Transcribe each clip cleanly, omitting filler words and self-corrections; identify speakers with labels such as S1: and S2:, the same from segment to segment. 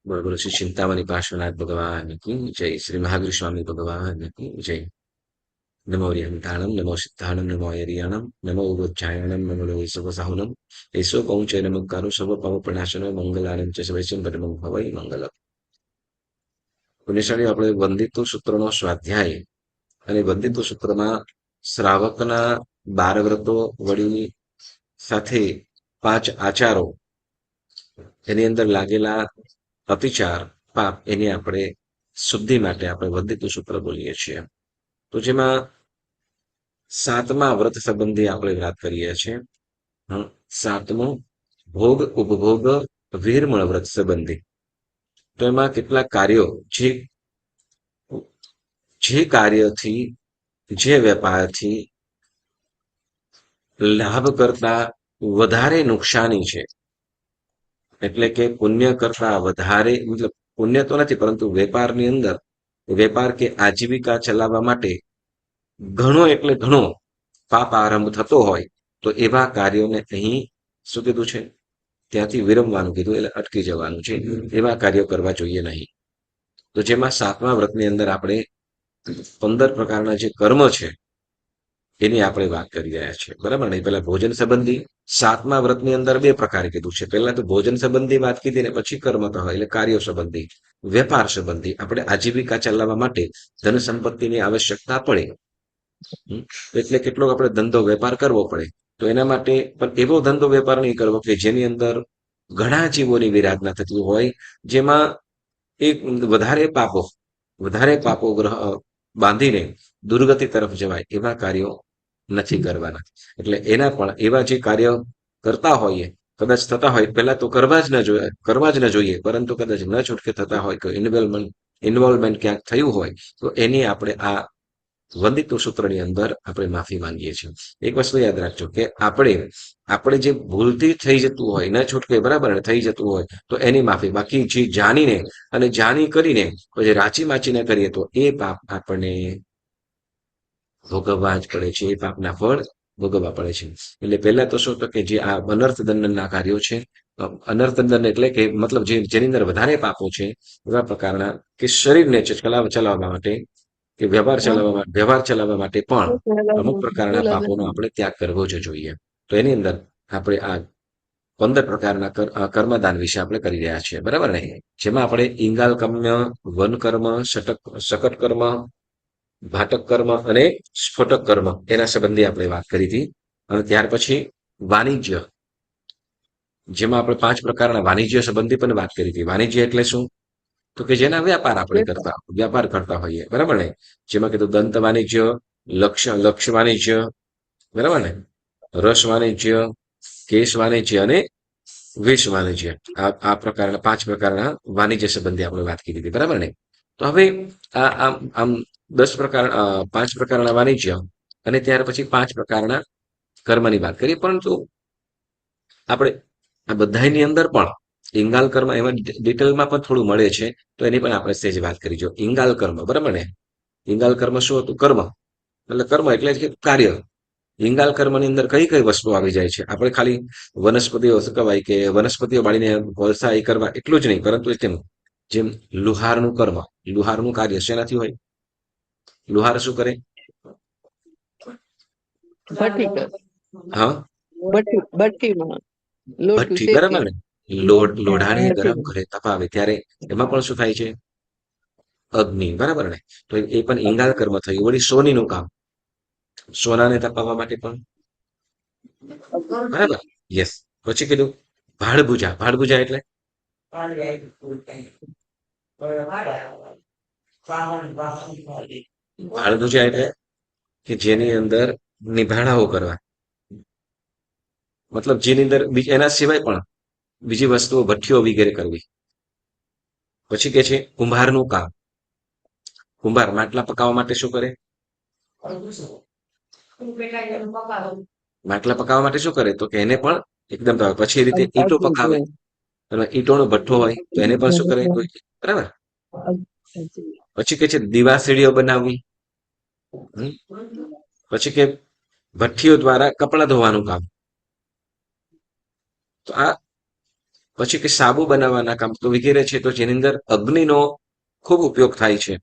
S1: બોલો બોલો શ્રી ચિંતામણી પાર્શ્વનાથ ભગવાન કી જય. શ્રી મહાવીર સ્વામી ભગવાન કી જય. નમો રિયંતાણમ નમો સિદ્ધાણમ નમો યરિયાણમ નમો ઉગોચ્ચાયણમ નમો લોહિસવસાહુનમ એસો કૌંચય નમકારો સર્વ પાવપનાશનો મંગલાનંદ ચ સવૈચમ પરમં ભવૈ મંગલમ. પુણ્યશાળી આપણે વંદિતો સૂત્રનો સ્વાધ્યાય અને વંદિતો સૂત્રમાં શ્રાવકના 12 વ્રતો વળી સાથે 5 આચારો એની અંદર લાગેલા અતિચાર પાપ એની આપણે શુદ્ધિ માટે આપણે વંદિતો સૂત્ર બોલીએ છીએ. તો જેમાં 7મા વ્રત સંબંધી આપણે વાત કરીએ છીએ. 7મું ભોગ ઉપભોગ વિરમણ વ્રત સંબંધી. તો એમાં કેટલાક કાર્યો જે કાર્યથી જે વેપારથી લાભ કરતા વધારે નુકસાની છે, એટલે કે પુણ્ય કરતા વધારે, મતલબ પુણ્ય તો નથી પરંતુ વેપારની અંદર વેપાર કે આજીવિકા ચલાવવા માટે ઘણો એટલે ઘણો પાપ આરંભ થતો હોય તો એવા કાર્યોને અહીં શું કીધું છે, ત્યાંથી વિરમવાનું કીધું, એટલે અટકી જવાનું છે. એવા કાર્યો કરવા જોઈએ નહીં. તો જેમાં 7મા વ્રતની અંદર આપણે 15 પ્રકારના જે કર્મ છે એની આપણે વાત કરી રહ્યા છીએ, બરાબર ને. પેલા ભોજન સંબંધી 7મા વ્રતની અંદર 2 પ્રકારે કીધું છે. પહેલા તો ભોજન સંબંધી વાત કીધી ને પછી કર્મ તો હોય એટલે કાર્યો સંબંધી, વેપાર સંબંધી. આપણે આજીવિકા ચલાવવા માટે ધન સંપત્તિની આવશ્યકતા પડે, એટલે કેટલોક આપણે ધંધો વેપાર કરવો પડે. તો એના માટે પણ એવો ધંધો વેપાર નહીં કરવો કે જેની અંદર ઘણા જીવોની વિરાધના થતી હોય, જેમાં એક વધારે પાપો બાંધીને દુર્ગતિ તરફ જવાય એવા કાર્યો નથી કરવાના. એટલે એના પણ એવા જે કાર્ય કરતા હોઈએ, કદાચ થતા હોય, પહેલા તો કરવા જ ન જોઈએ, પરંતુ કદાચ ન છૂટકે થતા હોય કે ઇન્વોલ્વમેન્ટ ક્યાંક થયું હોય તો એની આપણે આ વંદિતો સૂત્રની અંદર આપણે માફી માંગીએ છીએ. એક વસ્તુ યાદ રાખજો કે આપણે જે ભૂલથી થઈ જતું હોય, ન છૂટકે, બરાબર ને, થઈ જતું હોય તો એની માફી. બાકી જે જાણીને અને જાણી કરીને પછી રાચી માચીને કરીએ તો એ પાપ આપણને ભોગવવા જ પડે છે, એ પાપના ફળ ભોગવવા પડે છે. એટલે પહેલા તો શું, તો કે જે આ અનર્થ દંડનના કાર્યો છે, અનર્થ દંડન એટલે કે મતલબ જેની અંદર વધારે પાપો છે, એવા પ્રકારના કે શરીરને ચલાવવા માટે કે વ્યવહાર ચલાવવા માટે પણ અમુક પ્રકારના પાપોનો આપણે ત્યાગ કરવો જ જોઈએ. તો એની અંદર આપણે આ 15 પ્રકારના કર્મદાન વિશે આપણે કરી રહ્યા છીએ, બરાબર ને. જેમાં આપણે ઇંગાલ કર્મ, વન કર્મ, શકટ કર્મ, ભાટક કર્મ અને સ્ફોટક કર્મ એના સંબંધી આપણે વાત કરી હતી. અને ત્યાર પછી વાણિજ્ય, જેમાં આપણે 5 પ્રકારના વાણિજ્ય સંબંધી પણ વાત કરી હતી. વાણિજ્ય એટલે શું, તો કે જેના વ્યાપાર કરતા હોઈએ, બરાબર ને. જેમાં કીધું દંત વાણિજ્ય, લક્ષ વાણિજ્ય, બરાબર ને, રસ વાણિજ્ય, કેશ વાણિજ્ય અને વેશ વાણિજ્ય. આ પ્રકારના 5 પ્રકારના વાણિજ્ય સંબંધી આપણે વાત કરી હતી, બરાબર ને. તો હવે આમ 5 પ્રકારના વાણિજ્ય અને ત્યાર પછી 5 પ્રકારના કર્મની વાત કરીએ. પરંતુ આપણે આ બધાની અંદર પણ ઇંગાલ કર્મ એમાં ડિટેલમાં પણ થોડું મળે છે, તો એની પણ આપણે સહેજ વાત કરી. જો ઇંગાલ કર્મ, બરાબર ને. ઇંગાલ કર્મ શું હતું? કર્મ એટલે કે કાર્ય. ઇંગાલ કર્મની અંદર કઈ કઈ વસ્તુ આવી જાય છે? આપણે ખાલી વનસ્પતિઓ કહેવાય કે વનસ્પતિઓ બાળીને કોલસા એ કરવા એટલું જ નહીં, પરંતુ જેમ લુહારનું કર્મ, લુહારનું કાર્ય શેનાથી હોય? લુહાર શું કરે? હા, ભઠ્ઠી, બરાબર ને. લોઢાને ગરમ કરે, તપાવે, ત્યારે એમાં પણ શું થાય છે? અગ્નિ, બરાબર ને. તો એ પણ ઇંગાલ કર્મ થયું. વળી સોનીનું કામ, સોનાને તપાવવા માટે પણ, બરાબર. યસ. પછી કીધું ભાડભુજા. ભાડભુજા એટલે ભાડભુજા એટલે કે જેની અંદર નિભાણાઓ કરવા, મતલબ જેની અંદર એના સિવાય પણ બીજી વસ્તુઓ, ભઠ્ઠીઓ વગેરે કરવી. પછી કે છે કુંભારનું કામ. કુંભાર માટલા પકાવવા માટે શું કરે? માટલા પકાવવા માટે શું કરે? તો કે એને પણ એકદમ, પછી એ રીતે ઈંટો પકાવે, ઈંટોનો ભઠ્ઠો હોય તો એને પણ શું કરે? બરાબર. પછી કે છે દીવાસળીઓ બનાવવી. પછી કે ભઠ્ઠીઓ દ્વારા કપડા ધોવાનું કામ. તો આ પછી કે સાબુ બનાવવાના કામ તો વગેરે છે તો જેની અંદર અગ્નિનો ખૂબ ઉપયોગ થાય છે.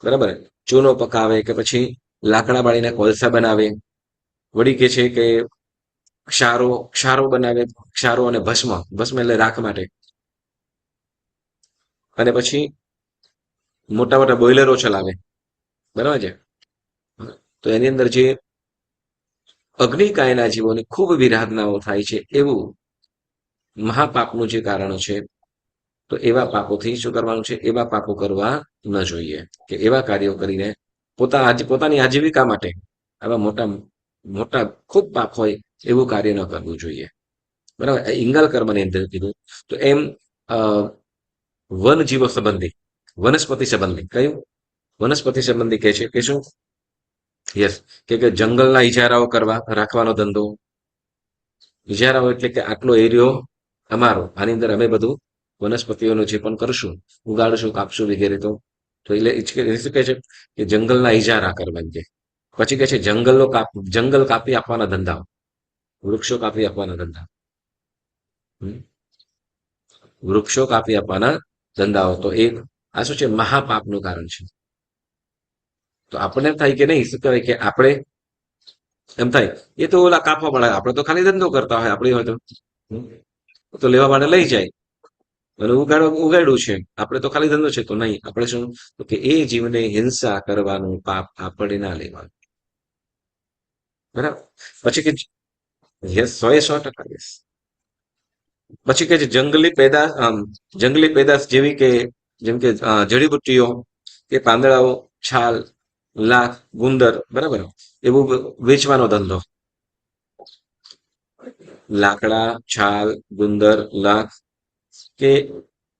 S1: બરાબર. ચૂનો પકાવે કે પછી લાકડા બાળીને કોલસા બનાવે. વળી કે છે કે ક્ષારો ક્ષારો બનાવે. ક્ષારો અને ભસ્મ ભસ્મ એટલે રાખ માટે. અને પછી મોટા મોટા બોઇલરો ચલાવે. બરાબર છે. તો એની અંદર જે અગ્નિકાયના જીવોની ખૂબ વિરાધનાઓ થાય છે એવું મહાપાપનું જે કારણ છે. તો એવા પાપોથી શું કરવાનું છે? એવા પાપો કરવા ન જોઈએ કે એવા કાર્યો કરીને પોતાની આજીવિકા માટે આવા મોટા મોટા ખૂબ પાપ હોય એવું કાર્ય ન કરવું જોઈએ. બરાબર. ઇંગલ કર્મની અંદર કીધું તો એમ અ, વન જીવો સંબંધી વનસ્પતિ સંબંધી કયું વનસ્પતિ સંબંધી કે છે કે શું? યસ, કે જંગલના ઇજારાઓ કરવા રાખવાનો ધંધો. ઇજારાઓ એટલે કે આટલો એરિયો અમારો, આની અંદર અમે બધું વનસ્પતિઓનું જે પણ કરશું, ઉગાડશું, કાપશું વગેરે તો એટલે શું કહે છે કે જંગલના ઇજારા કરવા કે પછી કે છે જંગલ કાપી આપવાના ધંધા, વૃક્ષો કાપી આપવાના ધંધા. વૃક્ષો કાપી આપવાના ધંધાઓ તો એ આ શું છે? મહાપાપનું કારણ છે. તો આપણને એમ થાય કે નહીં, શું કહેવાય કે આપણે એમ થાય એ તો ઓલા કાપવા પડે, આપણે તો ખાલી ધંધો કરતા હોય આપણી હોય તો લેવા માટે લઈ જાય અને ઉગાડ્યું છે, આપણે તો ખાલી ધંધો છે તો નહીં. આપણે શું તો કે એ જીવને હિંસા કરવાનું પાપ આપણે ના લેવાનું. બરાબર. પછી કે યસ, 100% યસ. પછી કે જંગલી પેદાશ જેવી કે જેમ કે જડીબુટ્ટીઓ કે પાંદડાઓ, છાલ, લાખ, ગુંદર, બરાબર, એવું વેચવાનો ધંધો. લાકડા, છાલ, ગુંદર, લાખ કે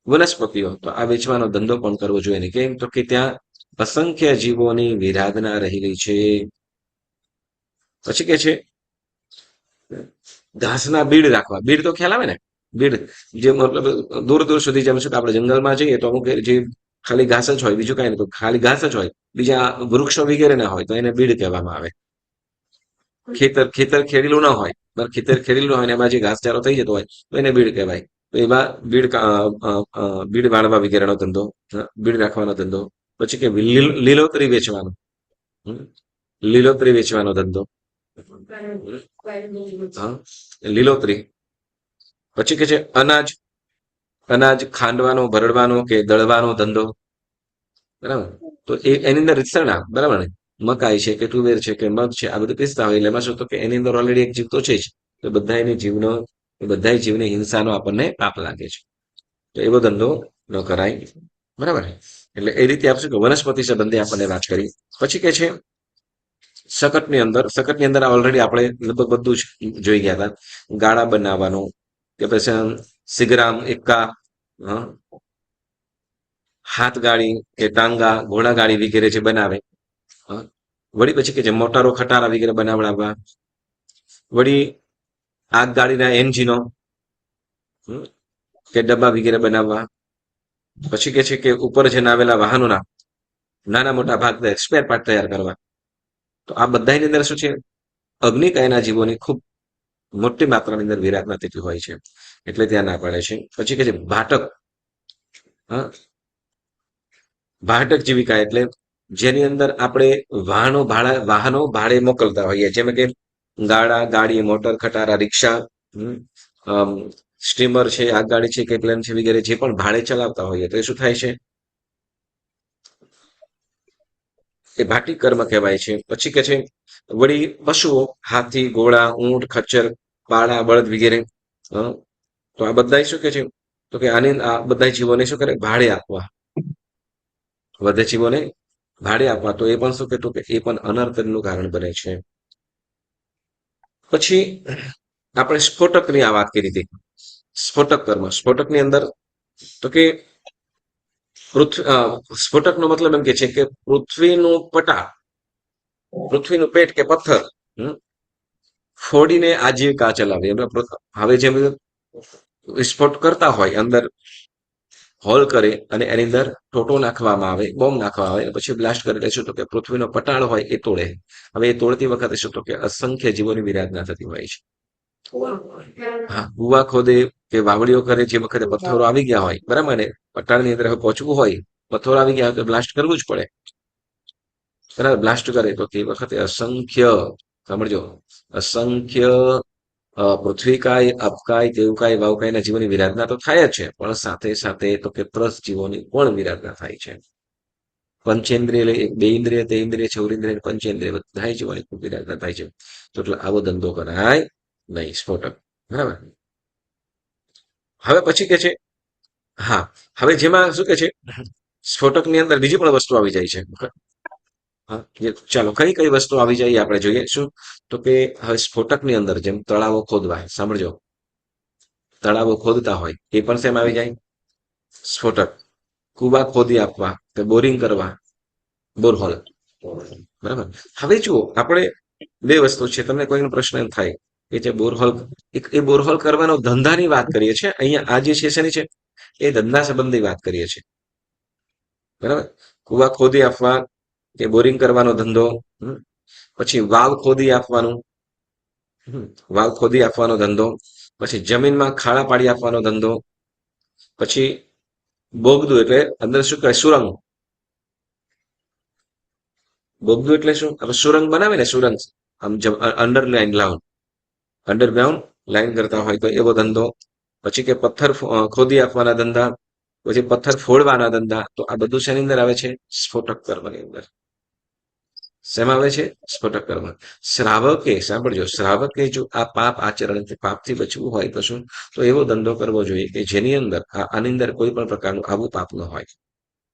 S1: વનસ્પતિઓ તો આ વેચવાનો ધંધો પણ કરવો જોઈએ નહીં. કેમ તો કે ત્યાં અસંખ્ય જીવોની વિરાધના રહેલી છે. પછી કે છે ઘાસના બીડ રાખવા. બીડ તો ખ્યાલ આવે ને? બીડ જે મતલબ દૂર દૂર સુધી જેમ શું કે આપણે જંગલમાં જઈએ તો અમુક જે ખાલી ઘાસ જ હોય, બીજું કઈ નહીં, તો ખાલી ઘાસ જ હોય, બીજા વૃક્ષો વગેરે ના હોય તો એને બીડ કહેવામાં આવે. ખેતર ખેડેલું ના હોય, ખેતર ખેડેલું હોય ને એમાં જે ઘાસચારો થઈ જતો હોય તો એને બીડ કહેવાય. તો એમાં બીડ વાળવા વગેરેનો ધંધો, બીડ રાખવાનો ધંધો. પછી કે લીલોતરી વેચવાનો, લીલોતરી વેચવાનો ધંધો. હા, લીલોતરી. પછી કે છે અનાજ ખાંડવાનો, ભરડવાનો કે દળવાનો ધંધો. બરાબર. તો એની અંદર રીતસરણા, બરાબર ને? મકાઈ છે કે તુવેર છે કે મગ છે, આ બધું પીસતા હોય એટલે એમાં શું તો કે એની અંદર ઓલરેડી એક જીવ તો છે જ. તો બધા જીવને હિંસાનો આપણને પાપ લાગે છે. તો એવો ધંધો ન કરાય. બરાબર. એટલે એ રીતે આપશું કે વનસ્પતિ સંબંધી આપણને વાત કરી. પછી કે છે શકટની અંદર ઓલરેડી આપણે લગભગ બધું જ જોઈ ગયા હતા. ગાળા બનાવવાનો કે પછી સિગરામ, એક્કા, હાથ ગાડી કે ટાંગા, ઘોડા ગાડી વગેરે જે બનાવે. વળી પછી કે જે મોટારો, ખટારા વગેરે બનાવડાવવા. વળી આગ ગાડીના એન્જિનો કે ડબ્બા વગેરે બનાવવા. પછી કે છે કે ઉપર જે આવેલા વાહનોના નાના મોટા ભાગ સ્પેર પાર્ટ તૈયાર કરવા. તો આ બધાની અંદર શું છે? અગ્નિકાયના જીવોની ખૂબ મોટી માત્રાની અંદર વિરાટના થતી હોય છે, એટલે ત્યાં ના પડે છે. પછી કે છે ભાટક. ભાટક જીવિકા એટલે જેની અંદર આપણે વાહનો ભાડે મોકલતા હોઈએ, જેમ કે ગાડા, ગાડી, મોટર, ખટારા, રિક્ષા, સ્ટીમર છે, આગગાડી છે કે પ્લેન છે વગેરે જે પણ ભાડે ચલાવતા હોઈએ તો એ શું થાય છે? એ ભાટિક કર્મ કહેવાય છે. પછી કે છે વળી પશુઓ, હાથી, ઘોડા, ઊંટ, ખચ્ચર, પાડા, બળદ વગેરે. તો આ બધા શું કે છે તો કે આ બધા જીવોને શું કરે? ભાડે આપવા. વધે જીવોને ભાડે આપવા. તો એ પણ શું કહેતું કે એ પણ અનર્થનું કારણ બને છે. પછી આપણે સ્ફોટકની આ વાત કરી હતી. સ્ફોટક કર્મ. સ્ફોટકની અંદર તો કે સ્ફોટકનો મતલબ એમ કે છે કે પૃથ્વીનું પેટ કે પથ્થર ફોડીને આજીવિકા ચલાવે. હવે જેમ વિસ્ફોટ કરતા હોય, અંદર હોલ કરે અને એની અંદર ટોટો નાખવામાં આવે, બોમ્બ નાખવામાં આવે, પછી બ્લાસ્ટ કરે એટલે શું તો કે પૃથ્વીનો પટાળ હોય એ તોડે. હવે એ તોડતી વખતે શું તો કે અસંખ્ય જીવોની વિરાધના થતી હોય છે. હા, કુવા ખોદે કે વાવડીઓ કરે જે વખતે પથ્થરો આવી ગયા હોય, બરાબર ને, પટાળની અંદર હવે પહોંચવું હોય, પથ્થરો આવી ગયા હોય તો બ્લાસ્ટ કરવું જ પડે. બરાબર, બ્લાસ્ટ કરે તો તે વખતે અસંખ્ય, સમજો, અસંખ્ય પૃથ્વીકાય, અપકાય, તેવકાય, વાવકાયના જીવોની વિરાધના તો થાય જ છે, પણ સાથે સાથે તો કે ત્રસ જીવોની પણ વિરાધના થાય છે. પંચેન્દ્રિય લઈ બે ઇન્દ્રિય, તે ઇન્દ્રિય, ચૌરિન્દ્રિય, પંચેન્દ્રિય બધા જીવોની ખૂબ વિરાધના થાય છે. તો એટલે આવો ધંધો કરાય નહીં, સ્ફોટક. બરાબર. હવે પછી કે છે, હા, હવે જેમાં શું કે છે, સ્ફોટકની અંદર બીજી પણ વસ્તુ આવી જાય છે. હા, ચાલો કઈ કઈ વસ્તુ આવી જાય એ આપણે જોઈએ. શું તો કે હવે સ્ફોટકની અંદર જેમ તળાવો ખોદવા, સાંભળજો, તળાવો ખોદતા હોય એ પણ શેમાં આવી જાય? સ્ફોટક. કુવા ખોદી આપવા કે બોરિંગ કરવા, બોરહોલ. બરાબર. હવે જુઓ, આપણે બે વસ્તુ છે, તમને કોઈનો પ્રશ્ન એમ થાય કે જે બોરહોલ, એ બોરહોલ કરવાનો ધંધાની વાત કરીએ છીએ અહીંયા. આ જે છે શેની છે? એ ધંધા સંબંધી વાત કરીએ છીએ. બરાબર. કુવા ખોદી આપવા કે બોરિંગ કરવાનો ધંધો, પછી વાવ ખોદી આપવાનું, વાવ ખોદી આપવાનો ધંધો, પછી જમીનમાં ખાડા પાડી આપવાનો ધંધો, પછી બોગદું એટલે અંદર શું કહેવાય, સુરંગ. બોગદું એટલે શું? આપણે સુરંગ બનાવે ને, સુરંગ, આમ અંડરલાઈન લાવ, અંડરગ્રાઉન્ડ લાઈન કરતા હોય તો એવો ધંધો. પછી કે પથ્થર ખોદી આપવાના ધંધા, પછી પથ્થર ફોડવાના ધંધા. તો આ બધું શેની અંદર આવે છે? સ્ફોટક કર્મની અંદર. શેમાં આવે છે? સ્ફોટક કર્મ. શ્રાવકે, સાંભળજો, શ્રાવકે જો આ પાપ આચરણ પાપથી બચવું હોય તો શું? તો એવો ધંધો કરવો જોઈએ કે જેની અંદર આની અંદર કોઈ પણ પ્રકારનું આવું પાપ ન હોય.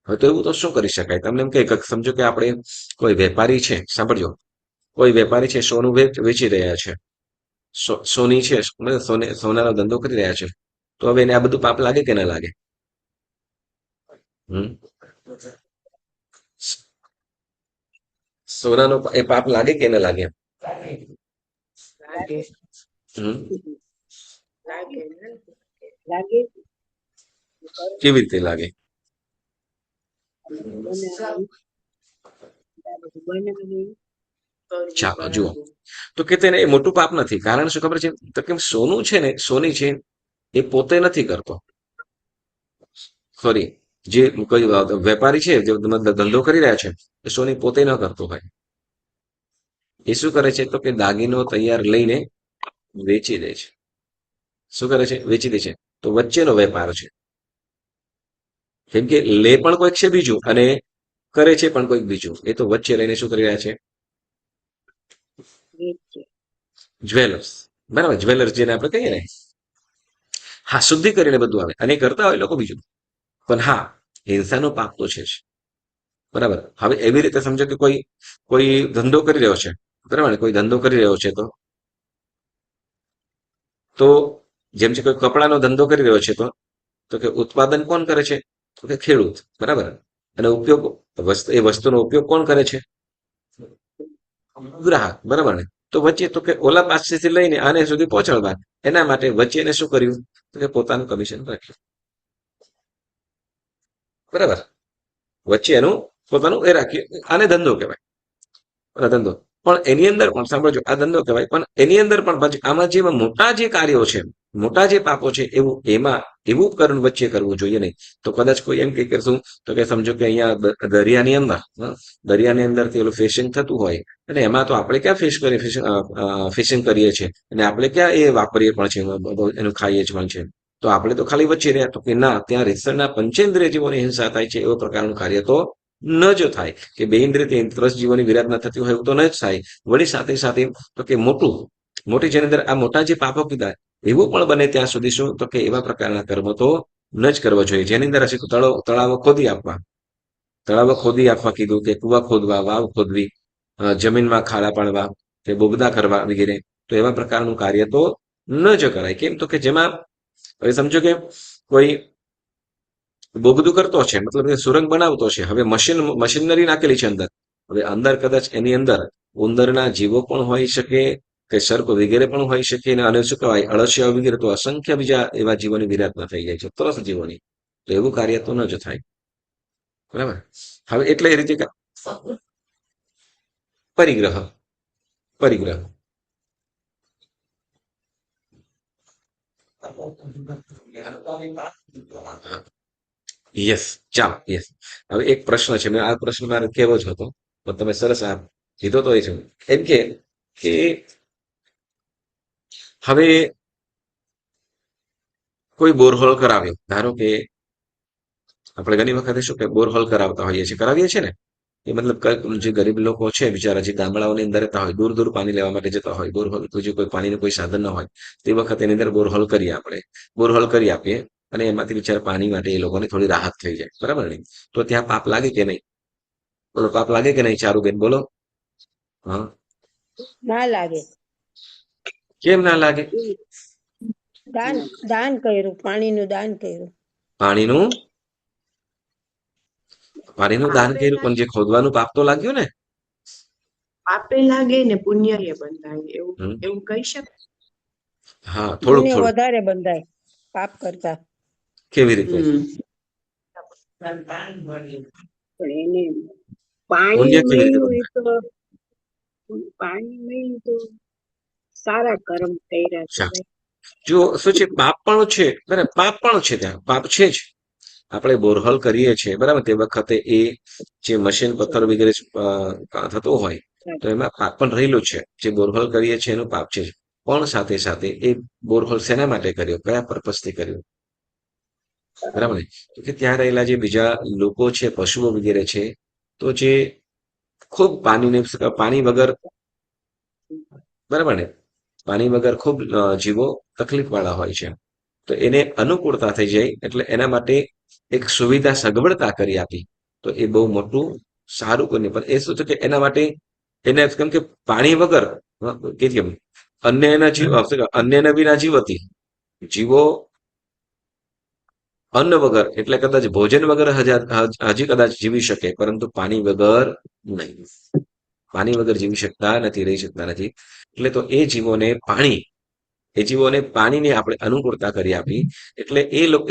S1: હવે તો એવું તો શું કરી શકાય? તમને એમ કે સમજો કે આપણે કોઈ વેપારી છે, સાંભળજો, કોઈ વેપારી છે, સોનું વેચી રહ્યા છે, સોની છે, સોનાનો ધંધો કરી રહ્યા છે. તો હવે એને આ બધું પાપ લાગે કે ના લાગે? હમ સોનાનો એ પાપ લાગે કે ના લાગે?
S2: લાગે.
S1: હમ
S2: લાગે. લાગે.
S1: કેવી રીતે લાગે? ચાલો જુઓ, તો કે તેને એ મોટું પાપ નથી. કારણ શું ખબર છે? તો કેમ સોનું છે ને, સોની છે, એ પોતે નથી કરતો. સોરી, જે કોઈ વેપારી છે જે ધંધો કરી રહ્યા છે, એ સોની પોતે ન કરતો હોય. એ શું કરે છે? તો કે દાગીનો તૈયાર લઈને વેચી દે છે. શું કરે છે? વેચી દે છે. તો વચ્ચેનો વેપાર છે. કેમ કે લે પણ કોઈક છે બીજું, અને કરે છે પણ કોઈક બીજું. એ તો વચ્ચે રહીને શું કરી રહ્યા છે? જ્વેલર્સ. બરાબર, જ્વેલર્સ જેને આપણે કહીએ ને. હા, શુદ્ધિ કરીને બધું આવે અને કરતા હોય લોકો બીજું. પણ હા, હિંસાનો પાપ તો છે જ. બરાબર. હવે એવી રીતે સમજો કે કોઈ કોઈ ધંધો કરી રહ્યો છે, બરાબર ને, કોઈ ધંધો કરી રહ્યો છે, તો જેમ છે કોઈ કપડાનો ધંધો કરી રહ્યો છે, તો કે ઉત્પાદન કોણ કરે છે? તો કે ખેડૂત. બરાબર. અને ઉપયોગ, એ વસ્તુનો ઉપયોગ કોણ કરે છે? ગ્રાહક. બરાબર ને. તો વચ્ચે તો કે ઓલા પાસેથી લઈને આને સુધી પહોંચાડવા, એના માટે વચ્ચે એને શું કર્યું? તો કે પોતાનું કમિશન રાખ્યું. બરાબર. વચ્ચે એનું પોતાનું એ રાખ્યું. આને ધંધો કહેવાય. ધંધો. પણ એની અંદર પણ સાંભળજો, આ ધંધો કહેવાય, પણ એની અંદર પણ પછી આમાં જે મોટા જે કાર્યો છે, મોટા જે પાપો છે, એવું એમાં એવું કરણ વચ્ચે કરવું જોઈએ નહીં. તો કદાચ કોઈ એમ કે કરશું તો કે સમજો કે અહીંયા દરિયાની અંદર, દરિયાની અંદરથી ઓલું ફિશિંગ થતું હોય, અને એમાં તો આપણે ક્યાં ફિશિંગ કરીએ છીએ, અને આપણે ક્યાં એ વાપરીએ પણ છે, એનું ખાઈએ જ પણ છે. તો આપણે તો ખાલી વચ્ચે રહ્યા. તો કે ના, ત્યાં રીતસરના પંચેન્દ્રિય જીવોની હિંસા થાય છે, એવો પ્રકારનું કાર્ય તો ન જ થાય. કે બે ઇન્દ્રિયથી ત્રસ જીવોની વિરાધના થતી હોય એવું તો ન જ થાય. વળી સાથે સાથે તો કે મોટી જેની અંદર આ મોટા જે પાપો કીધા, એવું પણ બને ત્યાં સુધી શું? તો કે એવા પ્રકારના કર્મ તો ન જ કરવા જોઈએ. જેની અંદર હશે તળાવો ખોદી આપવા, તળાવો ખોદી આપવા કીધું, કે કુવા ખોદવા, વાવ ખોદવી, જમીનમાં ખાડા પાડવા, કે બોગદા કરવા વગેરે. તો એવા પ્રકારનું કાર્ય તો ન જ કરાય. કેમ? તો કે જેમાં હવે સમજો કે કોઈ બોગદું કરતો છે, મતલબ કે સુરંગ બનાવતો છે. હવે મશીનરી નાખેલી છે અંદર. હવે અંદર કદાચ એની અંદર ઉંદરના જીવો પણ હોઈ શકે, કે સર્પ વગેરે પણ હોઈ શકે, અને શું કહેવાય, અળસિયા વગેરે, તો અસંખ્ય બીજા એવા જીવોની વિરાધના થઈ જાય છે, ત્રસ જીવોની. તો એવું કાર્ય તો ન જ થાય. બરાબર. હવે એટલે એ રીતે પરિગ્રહ, પરિગ્રહ. યસ, ચાલો, યસ. હવે એક પ્રશ્ન છે, મેં આ પ્રશ્ન મારે કેવો જ હતો, પણ તમે સરસ આ કીધો તો એ છે. એમ કે હવે કોઈ બોરહોલ કરાવ્યો, ધારો કે આપણે ઘણી વખતે શું કે બોરહોલ કરાવતા હોઈએ છીએ, કરાવીએ છીએ ને, એ મતલબ જે ગરીબ લોકો છે બિચારા, જે ગામડાઓની અંદર રહેતા હોય, દૂર દૂર પાણી લેવા માટે જતા હોય, બોરહોલ જે કોઈ પાણીનું કોઈ સાધન ન હોય, તે વખતે એની અંદર બોરહોલ કરીએ આપણે, બોરહોલ કરી આપીએ, અને એમાંથી બિચારા પાણી માટે એ લોકોને થોડી રાહત થઈ જાય, બરાબર ને? તો ત્યાં પાપ લાગે કે નહીં? બોલો, પાપ લાગે કે નહીં? ચારુબેન બોલો. હા.
S2: ના લાગે.
S1: કેમ ના લાગે?
S2: દાન દાન કર્યું, પાણીનું દાન કર્યું.
S1: પાણીનું પાણીનું દાન
S3: પાપે
S1: કર્યું, પણ
S3: લાગે,
S1: જે ખોદવાનું પાપ તો લાગ્યું ને.
S3: પાપે લાગે ને પુણ્ય એ બંધાય, એવું
S1: હમ.
S3: એવું કહી શકાય.
S1: હા, થોડુંક
S2: પુણ્ય
S1: થોડુંક.
S2: વધારે બંધાય પાપ કરતા.
S1: કેવી રીતે?
S3: હમ પણ એને પાણી
S1: પુણ્ય કેવી રીતે
S3: મળ્યું એ
S1: બંધાય?
S3: તો, પાણી મળ્યું તો સારા કર્મ કર્યા
S1: શા?
S3: કહેવાય.
S1: જો શું છે, પાપ પણ છે, બરાબર, પાપ પણ છે, ત્યાં પાપ છે જ. આપણે બોરહોલ કરીએ છીએ, બરાબર, તે વખતે એ જે મશીન પથ્થર વગેરે થતો હોય, તો એમાં પાપ પણ રહેલું છે. જે બોરહોલ કરીએ છીએ એનું પાપ છે જ. પણ સાથે સાથે એ બોરહોલ શેના માટે કર્યો, કયા પર્પઝથી કર્યો, બરાબર ને? તો કે ત્યાં રહેલા જે બીજા લોકો છે, પશુઓ વગેરે છે, તો જે ખૂબ પાણી વગર, બરાબર ને, પાણી વગર ખૂબ જીવો તકલીફ વાળા હોય છે. તો એને અનુકૂળતા થઈ જાય, એટલે એના માટે એક સુવિધા સગવડતા કરી આપી. તો એ બહુ મોટું સારું કર્યું. પણ એ શું છે કે એના માટે એને કેમ કે પાણી વગર કે કેમ અન્ય એના જીવ અન્ય વિના જીવ હતી. જીવો અન્ન વગર એટલે કદાચ ભોજન વગર હજી કદાચ જીવી શકે, પરંતુ પાણી વગર નહીં. પાણી વગર જીવી શકતા નથી, રહી શકતા નથી. એટલે તો એ જીવોને પાણીની આપણે અનુકૂળતા કરી આપી. એટલે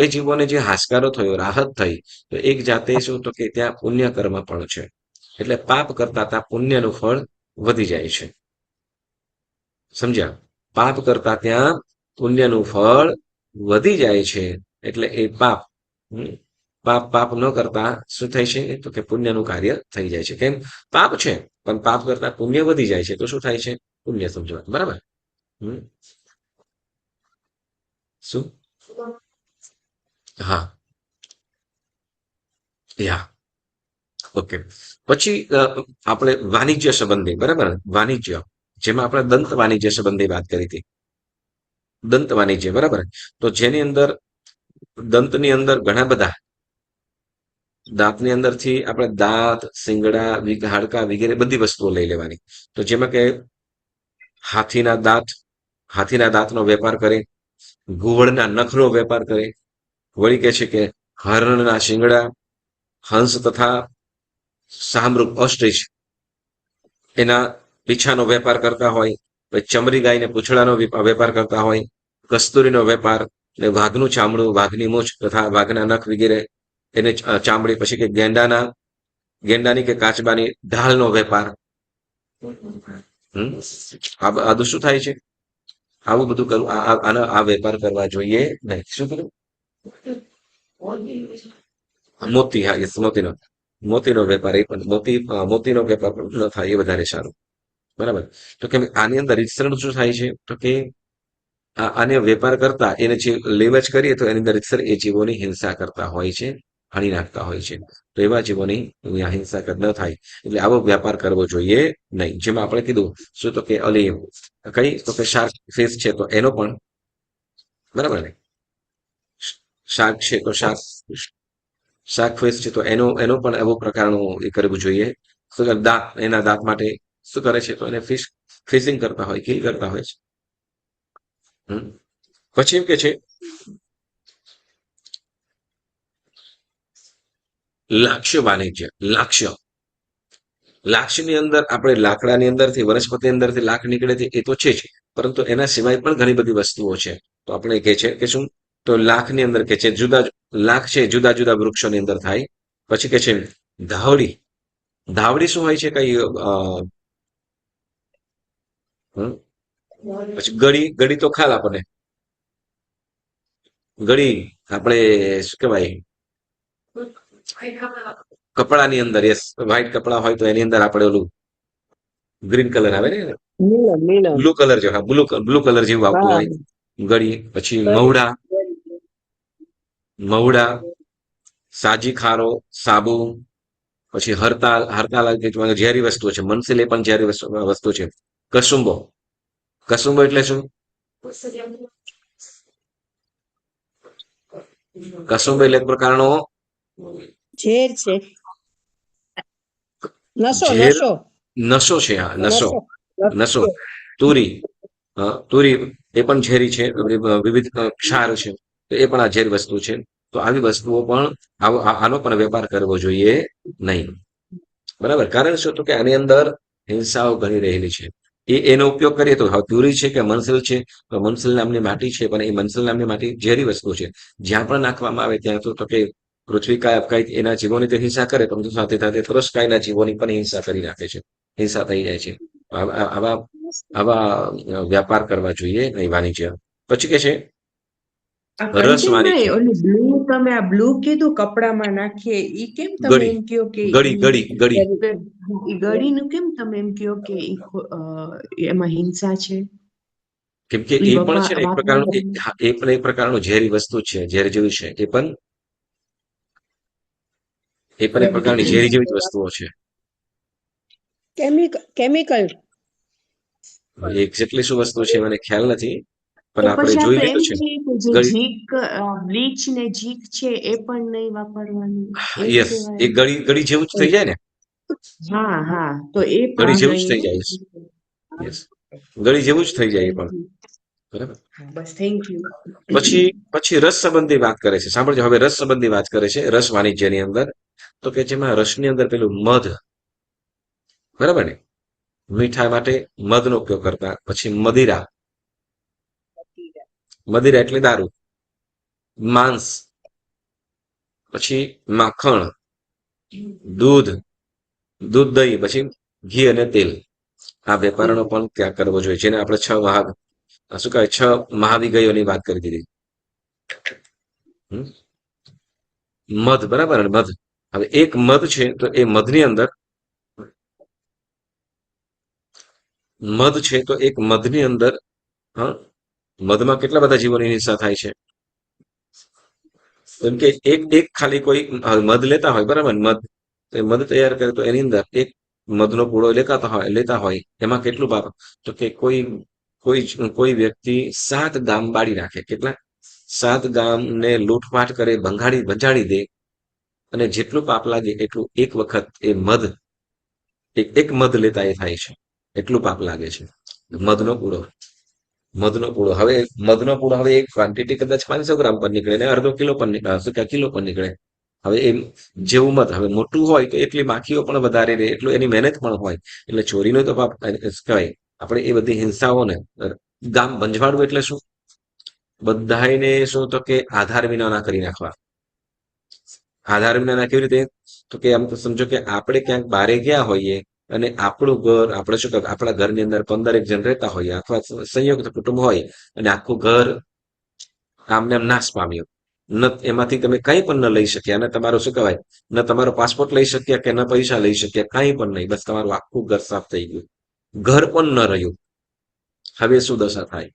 S1: એ જીવોને જે હાશકારો થયો, રાહત થઈ, તો એક જાતે શું તો કે ત્યાં પુણ્ય કર્મ પણ છે. એટલે પાપ કરતા ત્યાં પુણ્યનું ફળ વધી જાય છે. સમજ્યા? પાપ કરતા ત્યાં પુણ્યનું ફળ વધી જાય છે. એટલે એ પાપ પાપ પાપ ન કરતા શું થાય છે? તો કે પુણ્યનું કાર્ય થઈ જાય છે. કેમ? પાપ છે, પણ પાપ કરતા પુણ્ય વધી જાય છે, તો શું થાય છે? પુણ્ય સમજવા, બરાબર? હમ. શું? હા, યા, ઓકે. પછી આપણે વાણિજ્ય સંબંધી, બરાબર ને? વાણિજ્ય, જેમાં આપણે દંત વાણિજ્ય સંબંધી વાત કરી હતી. દંત વાણિજ્ય, બરાબર. તો જેની અંદર દંતની અંદર ઘણા બધા દાંતની અંદરથી આપણે દાંત, શિંગડા, હાડકા વગેરે બધી વસ્તુઓ લઈ લેવાની. તો જેમાં કે હાથીના દાંત, હાથીના દાંતનો વેપાર કરે, ઘુવડના નખનો વેપાર કરે, વળી કહે છે કે હરણના શિંગડા, હંસ તથા સામરૂપ ઓસ્ટ્રીચ એના પીછાનો વેપાર કરતા હોય, પછી ચમરી ગાયને પૂંછડાનો વેપાર કરતા હોય, કસ્તુરીનો વેપાર, ને વાઘનું ચામડું, વાઘની મૂછ તથા વાઘના નખ વગેરે એને ચામડી, પછી કે ગેંડાની કે કાચબાની ઢાલનો વેપાર. આ બધું શું થાય છે? આવું બધું કરવું, આ વેપાર કરવા જોઈએ નહીં. શું કરું? મોતી, હા, યસ, મોતીનો વેપાર, એ પણ મોતીનો વેપાર પણ ન થાય, એ વધારે સારું, બરાબર. તો કે આની અંદર રીતસર શું થાય છે? તો કે આને વેપાર કરતા એને જે લેવચ કરીએ, તો એની અંદર રીતસર એ જીવોની હિંસા કરતા હોય છે, હાણી નાખતા હોય છે. તો એવા જીવોની હિંસા ન થાય, એટલે આવો વ્યાપાર કરવો જોઈએ નહીં. જેમાં આપણે કીધું શું તો કે અલી કઈ તો કે શાર્ક ફિશ છે, તો એનો પણ, બરાબર ને, શાર્ક છે તો શાર્ક ફિશ છે, તો એનો પણ એવો પ્રકારનું એ કરવું જોઈએ. શું કરે? દાંત, એના દાંત માટે શું કરે છે? તો એને ફિશિંગ કરતા હોય, કિલ કરતા હોય છે. પછી એમ કે છે લાક્ષ્ય વાણિજ્ય. લાક્ષની અંદર આપણે લાકડાની અંદરથી, વનસ્પતિ અંદરથી લાખ નીકળે છે, એ તો છે જ, પરંતુ એના સિવાય પણ ઘણી બધી વસ્તુઓ છે. તો આપણે કે છે કે શું? તો લાખની અંદર કે છે લાખ છે, જુદા જુદા વૃક્ષોની અંદર થાય. પછી કે છે ધાવડી. ધાવડી શું હોય છે? કઈ હમ? પછી ગળી, ગળી તો ખ્યાલ આપણને. ગળી આપણે શું કહેવાય કપડાની અંદર, યસ, વ્હાઈટ કપડા હોય તો એની અંદર આપણે ઓલું ગ્રીન કલર આવે ને,
S2: નીલમ નીલમ
S1: બ્લુ કલર જેવું, હા, બ્લુ કલર જેવું આવતું
S2: હા
S1: હોય ગળી. પછી
S2: કરી
S1: મહુડા, મહુડા, સાજી ખારો, સાબુ, પછી હરતાલ, હરતાલ એટલે ઝેરી વસ્તુ છે. મનસીલ એ પણ ઝેરી વસ્તુ છે. કસુંબો, કસુંબો એટલે શું? કસુંબો એટલે એક પ્રકારનો
S2: ઝેર છે નશો
S1: ઝેર,
S2: નશો
S1: નશો છે. હા, નશો,
S2: નશો
S1: નશો.
S2: નશો
S1: તુરી, તુરી એ પણ ઝેરી છે. વિવિધ ક્ષાર છે, તો એ પણ આ ઝેર વસ્તુ છે. તો આવી વસ્તુઓ પણ આનો પણ વેપાર કરવો જોઈએ નહીં. બરાબર. કારણ શું? તો કે આની અંદર હિંસાઓ ઘણી રહેલી છે. એનો ઉપયોગ કરીએ તો તુરી છે કે મનસિલ છે, તો મનસિલ નામની માટી છે, પણ એ મનસિલ નામની માટી ઝેરી વસ્તુ છે. જ્યાં પણ નાખવામાં આવે ત્યાં તો કે પૃથ્વી કાય અપકાય એના જીવોની તો હિંસા કરે, પરંતુ સાથે સાથે તુરસ્કાયના જીવોની પણ હિંસા કરી નાખે છે. હિંસા થઈ જાય છે. આવા આવા વ્યાપાર કરવા જોઈએ નહીં, વાણિજ્ય. પછી કે છે
S3: આ
S1: રસ
S3: કંચનભાઈ,
S1: વાણિજ્ય.
S3: ઓલું બ્લુ, તમે આ બ્લુ કીધું કપડામાં નાખીએ, ઈ કેમ તમે
S1: ગળી,
S3: એમ કયો કે
S1: ગળી,
S3: ઈ
S1: ગળી, ગળી.
S3: ઈ ગળીનું કેમ તમે એમ કયો કે એમાં હિંસા છે?
S1: કેમ કે
S3: ઓલી
S1: એ પણ છે ને એક પ્રકારનું
S3: વાપરવામાં
S1: હા, એ પણ એક પ્રકારનું ઝેરી વસ્તુ જ છે, ઝેર જેવી છે. એ પણ એક પ્રકારની ઝેરી જેવી જ વસ્તુઓ છે.
S2: કેમિકલ.
S1: એક્ઝેક્ટલી શું વસ્તુ છે મને ખ્યાલ નથી,
S3: તો
S1: પણ આપણે
S3: પછી
S1: જોઈ
S3: આપણે એમ
S1: લીધું છે.
S3: કહીએ કે જે
S1: ગળી,
S3: ઝીંક, બ્લીચ ને ઝીંક છે એ પણ નહીં વાપરવાનું, એમ
S1: યસ, એ
S3: કહેવાય.
S1: ગળી ગળી જેવું જ થઈ જાય ને.
S3: હા હા, તો એ
S1: ગળી
S3: પણ
S1: જેવું જ
S3: નહીં
S1: થઈ
S3: ને.
S1: જાય.
S3: હા,
S1: યસ, ગળી જેવું જ થઈ જાય એ
S3: થેન્ક
S1: પણ.
S3: યુ.
S1: બરાબર.
S3: હા, બસ થેન્ક યુ.
S1: પછી પછી રસ સંબંધી વાત કરે છે. સાંભળજો, હવે રસ સંબંધી વાત કરે છે રસ વાણિજ્યની અંદર. તો કે જેમાં રસની અંદર પેલું મધ, બરાબર ને, મીઠા માટે મધનો ઉપયોગ કરતા. પછી મદિરા, મદિરા એટલે દારૂ. માંસ, પછી માખણ, દૂધ, દૂધ દહીં, પછી ઘી અને તેલ. આ વેપારનો પણ ત્યાગ કરવો જોઈએ, જેને આપણે શું કહેવાય, 6 મહાવિગયોની વાત કરી દીધી. હમ? મધ, બરાબર ને, મધ. હવે એક મધ છે, તો એ મધની અંદર મધ છે, તો એક મધની અંદર, હા, મધમાં કેટલા બધા જીવોની હિંસા થાય છે. કેમ કે એક એક ખાલી કોઈ મધ લેતા હોય, બરાબર ને, મધ, તો એ મધ તૈયાર કરે તો એની અંદર એક મધનો પૂળો લેતા હોય એમાં કેટલું પાપ. તો કે કોઈ કોઈ કોઈ વ્યક્તિ 7 ગામ બાળી નાખે. કેટલા? 7 ગામને લૂંટફાટ કરે, ભંજાડી દે, અને જેટલું પાપ લાગે એટલું એક વખત એ મધ, એક મધ લેતા એ થાય છે. એટલું પાપ લાગે છે. મધનો પૂળો, મધનો પૂળો. હવે મધનો પૂળો, હવે એક ક્વોન્ટિટી કદાચ 500 ગ્રામ પર નીકળે ને અડધો કિલો પર નીકળે, શું કે કિલો પર નીકળે. હવે એ જેવું મધ હવે મોટું હોય તો એટલી માખીઓ પણ વધારે રહે, એટલું એની મહેનત પણ હોય. એટલે ચોરીનો તો પાપ કહેવાય. આપણે એ બધી હિંસાઓને, ગામ ભંજવાડવું એટલે શું? બધાને શું? તો કે આધાર વિનાના કરી નાખવા. આધાર વિનાના કેવી રીતે? તો કે આમ તો સમજો કે આપણે ક્યાંક બારે ગયા હોઈએ, અને આપણું ઘર, આપણે શું કહેવાય, આપણા ઘરની અંદર 15 જણ રહેતા હોઈએ, અથવા સંયુક્ત કુટુંબ હોય, અને આખું ઘર આમને આમ નાશ પામ્યું. એમાંથી તમે કંઈ પણ ન લઈ શક્યા, અને તમારું શું કહેવાય, ન તમારો પાસપોર્ટ લઈ શક્યા, કે ન પૈસા લઈ શક્યા, કંઈ પણ નહીં. બસ તમારું આખું ઘર સાફ થઈ ગયું, ઘર પણ ન રહ્યું. હવે શું દશા થાય?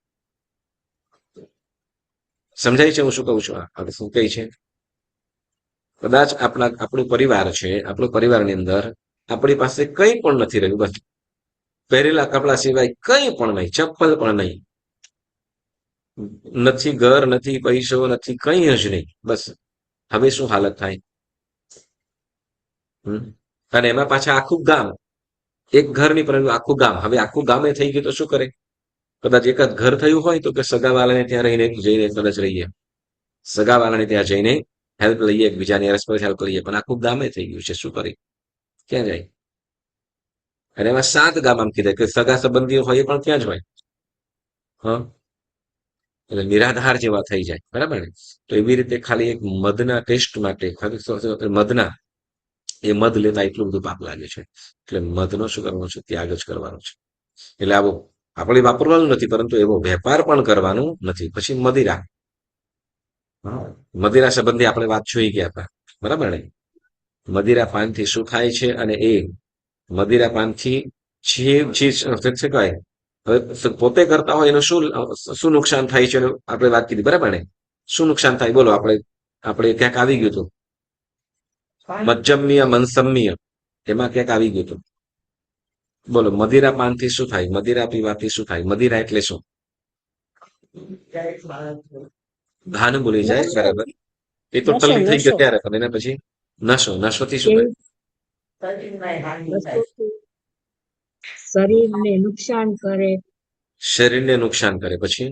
S1: સમજાય છે હું શું કહું છું? હવે શું કહે છે? કદાચ આપણું પરિવાર છે, આપણું પરિવારની અંદર આપણી પાસે કંઈ પણ નથી રહ્યું, બસ પહેરેલા કપડા સિવાય કંઈ પણ નહીં, ચપ્પલ પણ નહીં, નથી ઘર, નથી પૈસો, નથી કંઈ જ નહીં. બસ હવે શું હાલત થાય? અને એમાં પાછા આખું ગામ, એક ઘર નહીં પરંતુ આખું ગામ. હવે આખું ગામે થઈ ગયું તો શું કરે? કદાચ એકાદ ઘર થયું હોય તો કે સગાવાળાને ત્યાં જઈને કદાચ રહીએ, સગાવાળાને ત્યાં જઈને હેલ્પ લઈએ, એકબીજાની પરસ્પર હેલ્પ લઈએ. પણ આખું ગામે થઈ ગયું છે, શું કરી? ક્યાં જાય? અને એમાં 7 ગામ આમ કીધે કે સગા સંબંધીઓ હોય એ પણ ત્યાં જ હોય. હા, એટલે નિરાધાર જેવા થઈ જાય, બરાબર ને. તો એવી રીતે ખાલી એક મધના ટેસ્ટ માટે, મધના એ મધ લેતા એટલું બધું પાપ લાગે છે. એટલે મધનો શું કરવાનો છે? ત્યાગ જ કરવાનો છે. એટલે આવો આપણે વાપરવાનું નથી, પરંતુ એવો વેપાર પણ કરવાનું નથી. પછી મદિરા, હા. મદિરા સંબંધી આપણે વાત જોઈ ગયા હતા, બરાબર ને? મદિરા પાનથી શું થાય છે, અને એ મદિરા પાનથી જે જે શું કહેવાય, હવે પોતે કરતા હોય એનું શું શું નુકસાન થાય છે એનું આપણે વાત કીધી, બરાબર ને? શું નુકસાન થાય બોલો, આપણે ક્યાંક આવી ગયું હતું, મજ્જમનીય મનસમ્મીય, એમાં ક્યાંક આવી ગયું હતું. બોલો, મદિરા પાનથી શું થાય? મદિરા પીવાથી શું થાય? મદિરા એટલે શું? ભાન ભૂલી જાય,
S2: નશો
S1: બરાબર. એ તો
S2: નશો
S1: ટલ્લી થઈ ગયો
S2: નશો
S1: ત્યારે, પણ એના પછી નશોથી શું થાય?
S4: કેવી વસ્તુથી શરીરને નુકસાન કરે,
S1: શરીરને નુકસાન કરે, પછી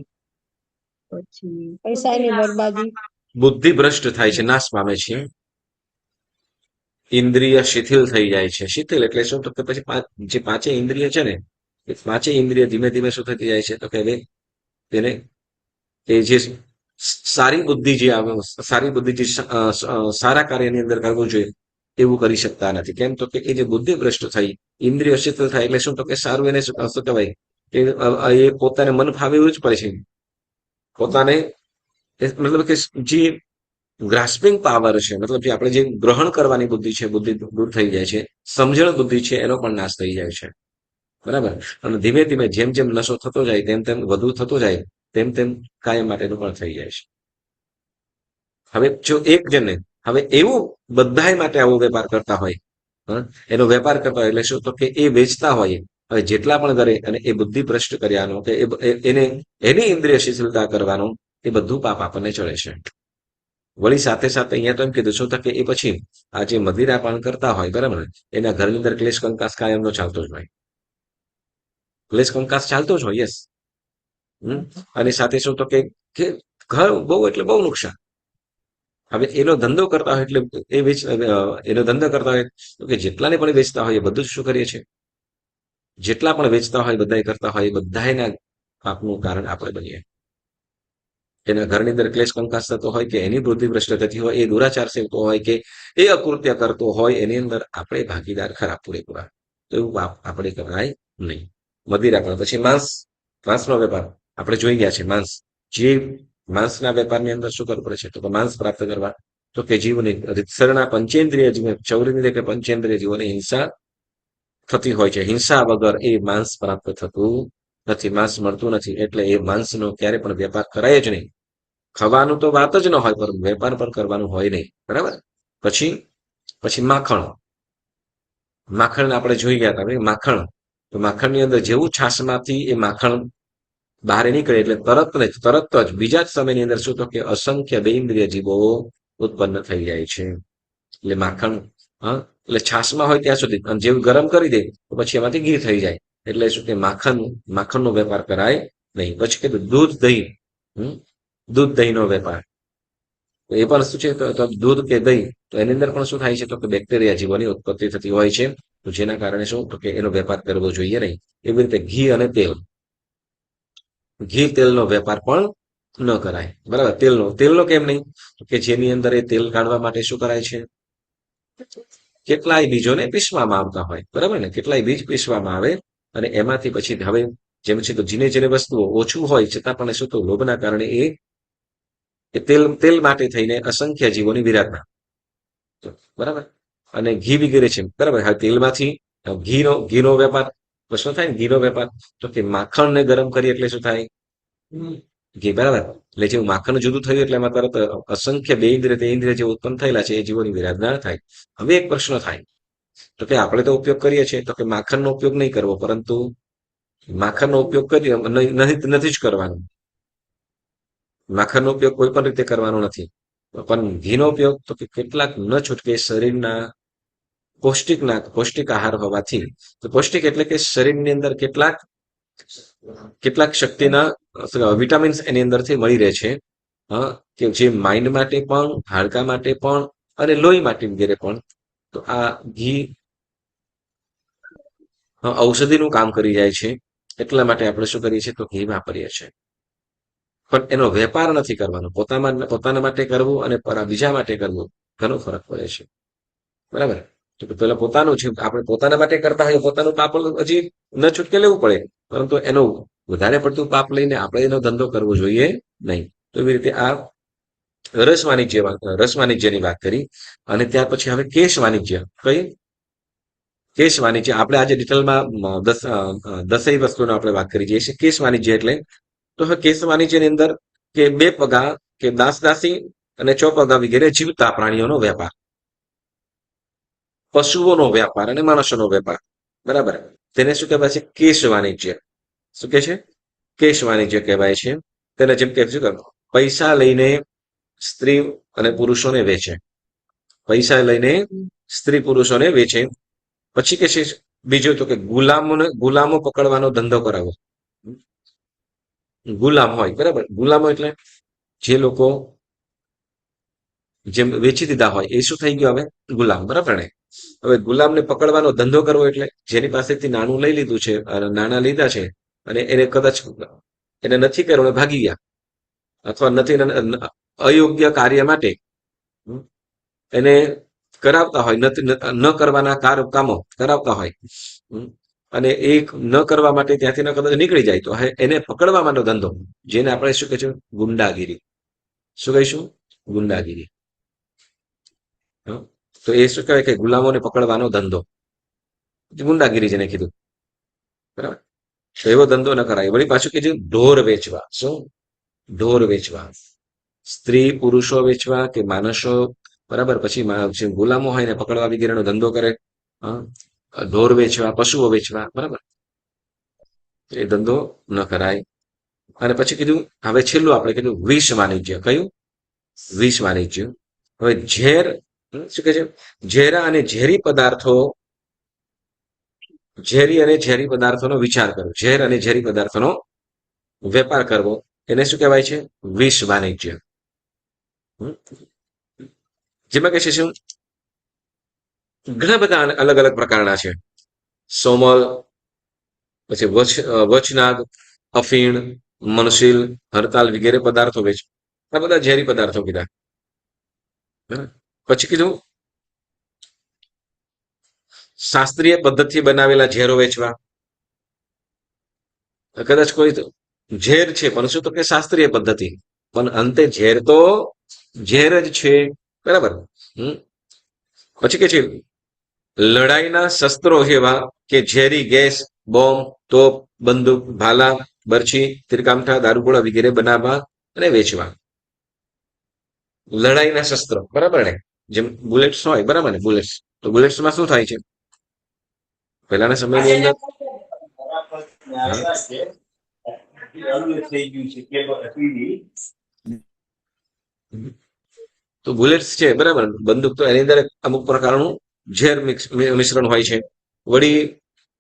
S4: પછી
S2: પૈસાની બરબાદી
S1: બુદ્ધિ ભ્રષ્ટ થાય છે, નાશ પામે છે, ઇન્દ્રિય શિથિલ થઈ જાય છે. શિથિલ એટલે શું? તો કે પછી જે પાંચે ઇન્દ્રિય છે ને, એ પાંચે ઇન્દ્રિય ધીમે ધીમે શું થતી જાય છે, તો કે હવે તેને એ જે સારી બુદ્ધિ જે આવે, સારી બુદ્ધિ જે સારા કાર્યની અંદર કરવું જોઈએ એવું કરી શકતા નથી. કેમ? તો કે એ જે બુદ્ધિ ભ્રષ્ટ થઈ, ઇન્દ્રિય શિથિલ થાય એટલે શું? તો કે સારું એને શું કહેવાય કે એ પોતાને મન ફાવે એવું જ પડે છે. પોતાને મતલબ કે જે ગ્રાસ્પિંગ પાવર છે, મતલબ જે આપણે જે ગ્રહણ કરવાની બુદ્ધિ છે, બુદ્ધિ દૂર થઈ જાય છે. સમજણ બુદ્ધિ છે એનો પણ નાશ થઈ જાય છે, બરાબર. અને ધીમે ધીમે જેમ જેમ નશો થતો જાય, તેમ તેમ વધુ થતો જાય, તેમ તેમ કાયમ માટેનું પણ થઈ જાય છે. હવે જો એક જણને હવે એવું બધાય માટે આવો વેપાર કરતા હોય, એનો વેપાર કરતા હોય એટલે શું? તો કે એ વેચતા હોય, હવે જેટલા પણ કરે અને એ બુદ્ધિ ભ્રષ્ટ કર્યાનો કે એને એની ઇન્દ્રિય શિથિલતા કરવાનો, એ બધું પાપ આપણને ચડે છે. વળી સાથે સાથે અહીંયા તો એમ કીધું શું? કે એ પછી આ જે મદિરાપાન કરતા હોય, બરાબર, એના ઘરની અંદર ક્લેશ કંકાસ કાયમનો ચાલતો જ હોય, ક્લેશ કંકાસ ચાલતો જ હોય, યસ. અને સાથે શું? તો કે ઘર બહુ એટલે બહુ નુકસાન. હવે એનો ધંધો કરતા હોય એટલે એનો ધંધો કરતા હોય તો કે જેટલાને પણ વેચતા હોય એ બધું જ શું કરીએ છીએ? જેટલા પણ વેચતા હોય, બધા કરતા હોય, એ બધાના પાપનું કારણ આપણે બનીએ. એના ઘરની અંદર ક્લેશ કંકાસ થતો હોય, કે એની બુદ્ધિ ભ્રષ્ટ થતી હોય, એ દુરાચાર સેવતો હોય, કે એ અકૃત્ય કરતો હોય, એની અંદર આપણે ભાગીદાર ખરા પૂરેપૂરા. તો એવું પાપ આપણે કરાય નહીં. મદિરા પણ પછી માંસનો વેપાર આપણે જોઈ ગયા છે. જે માંસના વેપારની અંદર શું કરવું પડે છે? તો કે માંસ પ્રાપ્ત કરવા, તો કે જીવની રીતસરના પંચેન્દ્રિય જીવ, ચૌરેન્દ્રિય કે પંચેન્દ્રિય જીવોની હિંસા થતી હોય છે. હિંસા વગર એ માંસ પ્રાપ્ત થતું નથી, માંસ મળતું નથી. એટલે એ માંસનો ક્યારે પણ વેપાર કરાય જ નહીં. ખાવાનું તો વાત જ ન હોય, પરંતુ વેપાર પણ કરવાનું હોય નહીં, બરાબર. પછી માખણ આપણે જોઈ ગયા હતા. માખણ, તો માખણની અંદર જેવું છાશમાંથી એ માખણ બહાર નીકળે એટલે તરત જ બીજા જ સમયની અંદર શું? તો કે અસંખ્ય બેઇન્દ્રિય જીવો ઉત્પન્ન થઈ જાય છે. એટલે માખણ, એટલે છાશમાં હોય ત્યાં સુધી, અને જેવું ગરમ કરી દે તો પછી એમાંથી ઘી થઈ જાય. એટલે શું? કે માખણનો વેપાર કરાય નહીં. પછી કીધું દૂધ દહીંનો વેપાર, એ પણ શું છે? તો દૂધ કે દહીં, તો એની અંદર પણ શું થાય છે? તો કે બેક્ટેરિયા જીવોની ઉત્પત્તિ થતી હોય છે. તો જેના કારણે શું? તો કે એનો વેપાર કરવો જોઈએ નહીં. એવી રીતે ઘી અને તેલનો વેપાર પણ ન કરાય, બરાબર. તેલનો કેમ નહીં? કે જેની અંદર એ તેલ કાઢવા માટે શું કરાય છે? કેટલાય બીજોને પીસવામાં આવતા હોય, બરાબર ને? કેટલાય બીજ પીસવામાં આવે, અને એમાંથી પછી હવે જેમ છે તો જેને વસ્તુઓ ઓછું હોય છતાં પણ શું? તો લોભના કારણે એ તેલ માટે થઈને અસંખ્ય જીવોની વિરાધના, બરાબર. અને ઘી વગેરે છે, બરાબર. હવે તેલમાંથી ઘીનો વેપાર શું થાય? ઘીનો વેપાર, તો કે માખણને ગરમ કરી એટલે શું થાય? ઘી, બરાબર. એટલે જેવું માખણ જુદું થયું એટલે એમાં તરત અસંખ્ય બે ઇન્દ્રિય જે ઉત્પન્ન થયેલા છે એ જીવોની વિરાધના થાય. હવે એક પ્રશ્ન થાય, તો કે આપણે તો ઉપયોગ કરીએ છીએ, તો કે માખણનો ઉપયોગ નહીં કરવો, પરંતુ માખણનો ઉપયોગ કરીએ નથી જ કરવાનો. માખણનો ઉપયોગ કોઈ પણ રીતે કરવાનો નથી, પણ ઘીનો ઉપયોગ તો કે કેટલાક ન છૂટકે શરીરના પૌષ્ટિક આહાર હોવાથી, તો પૌષ્ટિક એટલે કે શરીરની અંદર કેટલાક શક્તિના વિટામિન્સ એની અંદરથી મળી રહે છે, કે જે માઇન્ડ માટે પણ, હાડકા માટે પણ, અને લોહી માટે વગેરે પણ. તો આ ઘી ઔષધિનું કામ કરી જાય છે. એટલા માટે આપણે શું કરીએ છીએ? તો ઘી વાપરીએ છીએ. પણ એનો વેપાર નથી કરવાનો. પોતાના માટે કરવું અને બીજા માટે કરવું, ઘણો ફરક પડે છે, બરાબર. તો પેલા પોતાનું છે, આપણે પોતાના માટે કરતા હોઈએ, પોતાનું પાપ હજી ન છૂટકે લેવું પડે, પરંતુ એનું વધારે પડતું પાપ લઈને આપણે એનો ધંધો કરવો જોઈએ નહીં. તો એવી રીતે આ રસ વાણિજ્યની વાત કરી. અને ત્યાર પછી હવે કેશ વાણિજ્ય. કઈ? કેશ વાણિજ્ય. આપણે આજે ડિટેલમાં દસેય વસ્તુનો આપણે વાત કરી જઈએ છીએ. કેશ વાણિજ્ય એટલે તો હવે કેશ વાણિજ્યની અંદર કે બે પગા કે દાસ દાસી અને ચોપગા વગેરે જીવતા પ્રાણીઓનો વેપાર, પશુઓનો વેપાર અને માણસોનો વેપાર, બરાબર. તેને શું કહેવાય છે? કેશ વાણિજ્ય. શું કે છે? કેશ વાણિજ્ય કહેવાય છે. તેને જેમ કે શું કહેવાય? પૈસા લઈને સ્ત્રી અને પુરુષોને વેચે. પૈસા લઈને સ્ત્રી પુરુષોને વેચે. પછી કે છે બીજું તો કે ગુલામો પકડવાનો ધંધો કરાવો. ગુલામ હોય, બરાબર. ગુલામો એટલે જે લોકો જેમ વેચી દીધા હોય એ શું થઈ ગયો? હવે ગુલામ, બરાબર ને. હવે ગુલામને પકડવાનો ધંધો કરવો એટલે જેની પાસેથી નાણું લઈ લીધું છે, નાણાં લીધા છે અને એને કદાચ એને નથી કરવું, ભાગી ગયા અથવા નથી અયોગ્ય કાર્ય માટે એને કરાવતા હોય, નથી ન કરવાના કામો કરાવતા હોય અને એ ન કરવા માટે ત્યાંથી કદાચ નીકળી જાય તો એને પકડવા માટે ધંધો, જેને આપણે શું કહે છે? ગુંડાગીરી. શું કહીશું? ગુંડાગીરી. તો એ શું કહેવાય કે ગુલામોને પકડવાનો ધંધો, ગુંડાગીરી જેને કીધું, બરાબર. તો એવો ધંધો ન કરાય. વળી પાછું કે ઢોર વેચવા. શું? ઢોર વેચવા. સ્ત્રી પુરુષો વેચવા કે માણસો, બરાબર. પછી ગુલામો હોય ને પકડવા વગેરેનો ધંધો કરે. ઢોર વેચવા, પશુઓ વેચવા, બરાબર. એ ધંધો ન કરાય. અને પછી કીધું હવે છેલ્લું આપણે કીધું વિષ વાણિજ્ય. કયું? વિષ વાણિજ્ય. હવે ઝેર, શું કે છે? ઝેરા અને ઝેરી પદાર્થો, ઝેરી પદાર્થોનો વિચાર કરો. ઝેર અને ઝેરી પદાર્થોનો વેપાર કરવો, એને શું કહેવાય છે? વિષ વાણિજ્ય. જેમાં કે છે શું? ઘણા બધા અલગ અલગ પ્રકારના છે. સોમલ, પછી વચનાગ, અફીણ, મનશીલ, હરતાલ વગેરે પદાર્થો વેચ. આ બધા ઝેરી પદાર્થો કીધા. પછી કીધું શાસ્ત્રીય પદ્ધતિ બનાવેલા ઝેરો વેચવા. કદાચ કોઈ ઝેર છે પણ શું તો કે શાસ્ત્રીય પદ્ધતિ, પણ અંતે ઝેર તો ઝેર જ છે, બરાબર. પછી કે છે લડાઈના શસ્ત્રો જેવા કે ઝેરી ગેસ, બોમ્બ, તોપ, બંદૂક, ભાલા, બરછી, તીરકામઠા, દારૂગોળા વગેરે બનાવવા અને વેચવા. લડાઈના શસ્ત્રો, બરાબર ને. જેમ બુલેટ્સ હોય, બરાબર ને. બુલેટ્સ, તો બુલેટ્સમાં શું થાય છે? પહેલાના સમયની અંદર તો બુલેટ્સ છે, બરાબર. બંદૂક તો એની અંદર અમુક પ્રકારનું ઝેર મિશ્રણ હોય છે. વળી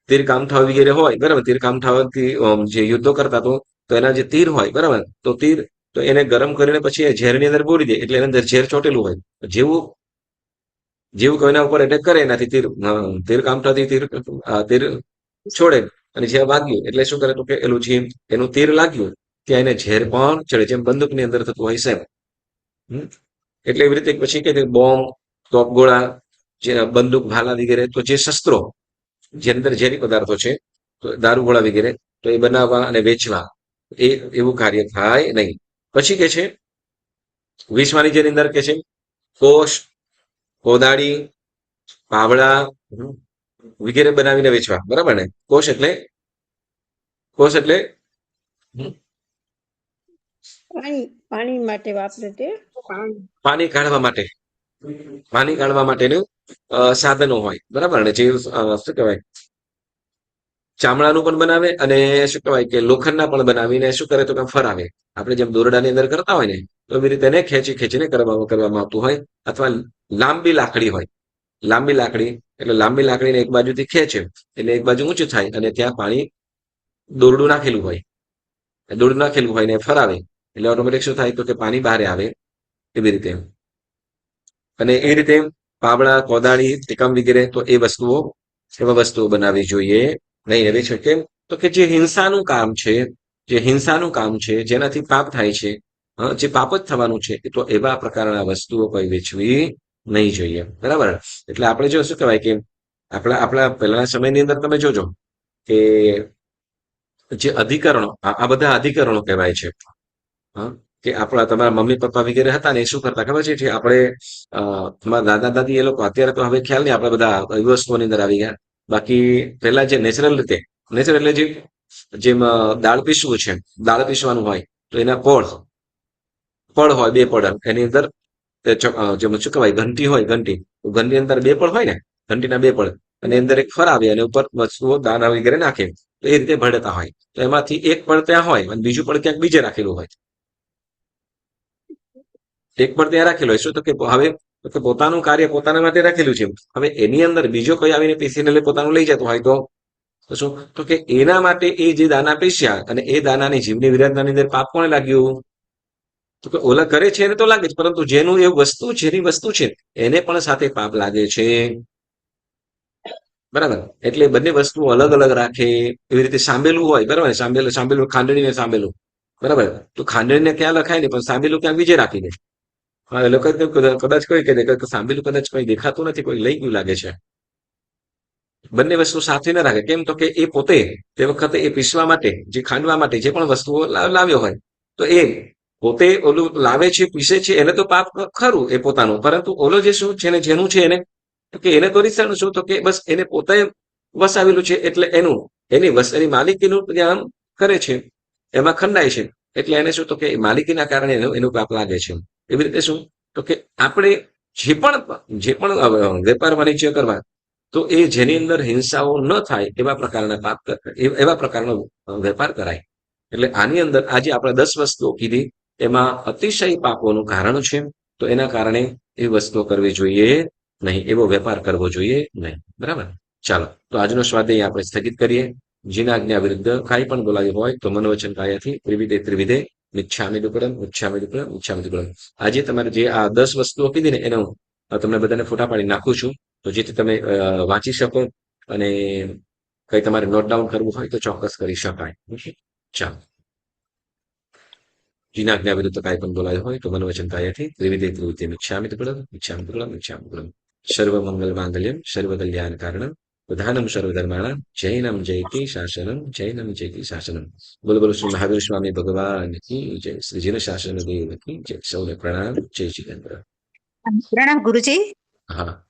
S1: તીર કામઠા વગેરે હોય, બરાબર. તીર કામઠાથી જે યુદ્ધો કરતા તો એના જે તીર હોય, બરાબર, તો તીર તો એને ગરમ કરીને પછી એ ઝેરની અંદર બોલી દે એટલે એની અંદર ઝેર ચોટેલું હોય. જેવું જેવું કોઈના ઉપર એટેક કરે એનાથી તીર કામઠાથી તીર છોડે અને જ્યાં વાગ્યું એટલે શું કરે તો કે એનું જે એનું તીર લાગ્યું ત્યાં એને ઝેર પણ ચડે, જેમ બંદૂકની અંદર થતું હોય છે. એટલે એવી રીતે પછી કે બોમ્બ, તોપગોળા, જે બંદૂક, ભાલા વગેરે, તો જે શસ્ત્રો જે અંદર ઝેરી પદાર્થો છે, તો દારૂગોળા વગેરે, તો એ બનાવવા અને વેચવા એવું કાર્ય થાય નહીં. પછી કે છે વિષ વાણિજ્યની અંદર કે છે કોષ, કોદાળી, પાવડા વગેરે બનાવીને વેચવા, બરાબર ને. કોષ એટલે
S2: પાણી માટે વાપરે તે.
S1: પાણી કાઢવા માટે, પાણી કાઢવા માટેનું સાધનો હોય, બરાબર ને. જે શું કહેવાય ચામડાનું પણ બનાવે અને શું કહેવાય કે લોખંડના પણ બનાવીને શું કરે તો કે ફરાવે. આપણે જેમ દોરડાની અંદર કરતા હોય ને તો એવી રીતે એને ખેંચીને કરવામાં આવતું હોય. અથવા લાંબી લાકડી હોય, લાંબી લાકડી એટલે લાંબી લાકડીને એક બાજુથી ખેંચે એટલે એક બાજુ ઊંચું થાય અને ત્યાં પાણી દોરડું નાખેલું હોય, દોરડું નાખેલું હોય ને ફરાવે એટલે ઓટોમેટિક શું થાય તો કે પાણી બહાર આવે એવી રીતે. અને એ રીતે પાવડા, કોદાળી, ટીકમ વગેરે, તો એવા વસ્તુઓ બનાવવી જોઈએ નહીં. એવી છે કેમ તો કે જે હિંસાનું કામ છે, જેનાથી પાપ થાય છે, જે પાપ જ થવાનું છે, તો એવા પ્રકારના વસ્તુઓ કોઈ વેચવી નહીં જોઈએ, બરાબર. એટલે આપણે જો શું કહેવાય કે આપણા પહેલાના સમયની અંદર તમે જોજો કે જે અધિકરણો, આ બધા અધિકરણો કહેવાય છે. કે આપણા તમારા મમ્મી પપ્પા વગેરે હતા ને એ શું કરતા ખબર છે જે આપણે તમારા દાદા દાદી એ લોકો અત્યારે તો હવે ખ્યાલ નહીં આપણે બધા એવી વસ્તુઓની અંદર આવી ગયા બાકી પહેલા જે નેચરલ રીતે નેચરલ એટલે જેમ દાળ પીસવું છે દાળ પીસવાનું હોય તો એના પળ હોય બે પળ એની અંદર જેમ શું કહેવાય ઘંટી હોય ઘંટી તો ઘંટી અંદર બે પળ હોય ને ઘંટીના બે પળ અને અંદર એક ફર આવે અને ઉપર વસ્તુઓ દાણા વગેરે નાખે તો એ રીતે ભળતા હોય તો એમાંથી એક પળ ત્યાં હોય અને બીજું પળ ક્યાંક બીજે રાખેલું હોય એક પળ ત્યાં રાખેલું હોય શું તો કે હવે તો કે પોતાનું કાર્ય પોતાના માટે રાખેલું છે હવે એની અંદર બીજો કોઈ આવીને પીસીને પોતાનું લઈ જતો હોય તો શું તો કે એના માટે એ જે દાના પીસ્યા અને એ દાનાની જીવની વિરાટનાની અંદર પાપ કોને લાગ્યું તો કે ઓલા કરે છે એને તો લાગે છે પરંતુ જેનું એ વસ્તુ જેની વસ્તુ છે એને પણ સાથે પાપ લાગે છે બરાબર એટલે બંને વસ્તુ અલગ અલગ રાખે એવી રીતે સાંભેલું હોય બરાબર ને સાંભેલું ખાંડણીને સાંભેલું બરાબર તો ખાંડણીને ક્યાં લખાય ને પણ સાંભેલું ક્યાં બીજે રાખી દે હા એ લોકો કદાચ કોઈ કહે કે સાંભેલું કદાચ કોઈ દેખાતું નથી કોઈ લઈ ગયું લાગે છે બંને વસ્તુ સાથે ન રાખે કેમ તો કે એ પોતે તે વખતે એ પીસવા માટે જે ખાંડવા માટે જે પણ વસ્તુઓ લાવ્યો હોય તો એ પોતે ઓલું લાવે છે પીસે છે એને તો પાપ ખરું એ પોતાનું પરંતુ ઓલો જે શું છે ને જેનું છે એને તો કે એને તો રીતસરનું શું તો કે બસ એને પોતે વસાવેલું છે એટલે એની માલિકીનું જ્ઞાન કરે છે એમાં ખંડાય છે એટલે એને શું તો કે માલિકીના કારણે એનું પાપ લાગે છે એવી રીતે શું તો કે આપણે જે પણ વેપાર વાણિજ્ય કરવા તો એ જેની અંદર હિંસાઓ ન થાય એવા પ્રકારનો વેપાર કરાય એટલે આની અંદર આજે આપણે 10 વસ્તુઓ કીધી એમાં અતિશય પાપોનું કારણ છે તો એના કારણે એ વસ્તુઓ કરવી જોઈએ નહીં એવો વેપાર કરવો જોઈએ નહીં બરાબર ચાલો તો આજનો સ્વાધ્યાય આપણે સ્થગિત કરીએ જીના આજ્ઞા વિરુદ્ધ કાંઈ પણ બોલાવ્યું હોય તો મનોવચન કાયાથી ત્રિવિધે મિચ્છામિ દુક્કડમ આજે તમારે જે આ 10 વસ્તુઓ કીધી ને એનો તમને બધાને ફોટા પાડી નાખું છું તો જેથી તમે વાંચી શકો અને કઈ તમારે નોટ ડાઉન કરવું હોય તો ચોક્કસ કરી શકાય ચાલો જીના આજ્ઞા વિરુદ્ધ કાંઈ પણ બોલાયું હોય તો મનોવચન કાયાથી ત્રિવિધે મિચ્છામિ દુક્કડમ સર્વ મંગલ માંગલ્યમ સર્વ કલ્યાણ કારણમ પ્રધાનમ સર્વધર્માણામ જૈનમ જયતિ શાસનમ બોલો શ્રી મહાવીર સ્વામી ભગવાન કી જય શ્રીજીન શાસન દેવ કી જય સૌને પ્રણામ જય શ્રી
S5: પ્રણામ ગુરુજી.
S1: હા.